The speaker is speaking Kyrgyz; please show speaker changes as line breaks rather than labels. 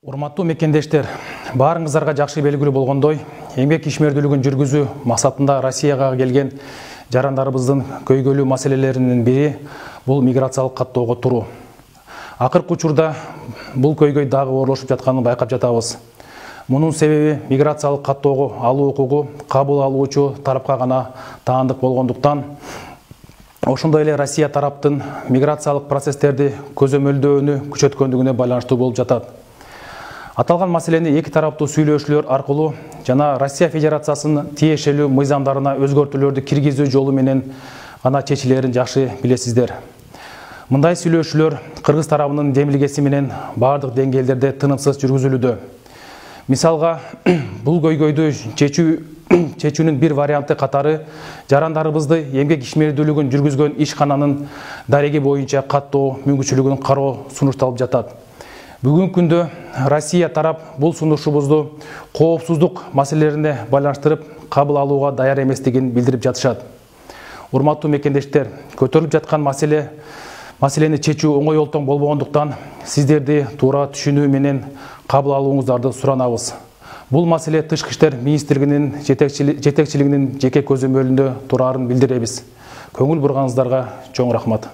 Урматтуу мекендештер, баарыңыздарга жакшы белгилүү болгондой, эмгек ишмердүүлүгүн жүргүзүү максатында Россияга келген жарандарыбыздын көйгөйлүү маселелеринин бири бул миграциялык каттоого туруу. Акыркы учурда бул көйгөй дагы ооролошуп жатканын байкап жатабыз. Мунун себеби миграциялык каттоого алуу укугу кабыл алуучу тарапка гана таандык болгондуктан, ошондой эле Россия тараптын миграциялык процесстерди көзөмөлдөөнү күчөткөндүгүнө байланыштуу болуп жатат. Аталган маселени эки тараптуу сүйлөшүүлөр аркылуу жана Россия Федерациясынын тиешелүү мыйзамдарына өзгөртүүлөрдү киргизүү жолу менен гана чечилерин жакшы билесиздер. Мындай сүйлөшүүлөр Кыргыз тарабынын демилгеси менен бардык деңгээлдерде тынымсыз жүргүзүлүүдө. Мисалга, бул көйгөйдү чечүүнүн бир варианты катары жарандарыбызды эмгек ишмердүүлүгүн жүргүзгөн ишкананын дареги боюнча каттоо мүмкүнчүлүгүн кароо сунушталып жатат. Бүгүнкү күндө Россия тарап бул сунушубузду коопсуздук маселелерине байланыштырып кабыл алууга даяр эместигин билдирип жатышат. Урматтуу мекендештер, көтөрүлүп жаткан маселени чечүү оңой олтоң болбогондуктан сиздерди туура түшүнүү менен кабыл алууңуздарды суранабыз. Бул маселе Тышкы иштер министрлигинин жетекчилигинин жеке көзөмөлүндө турарын билдиребиз. Көңүл бурганыңыздарга чоң рахмат.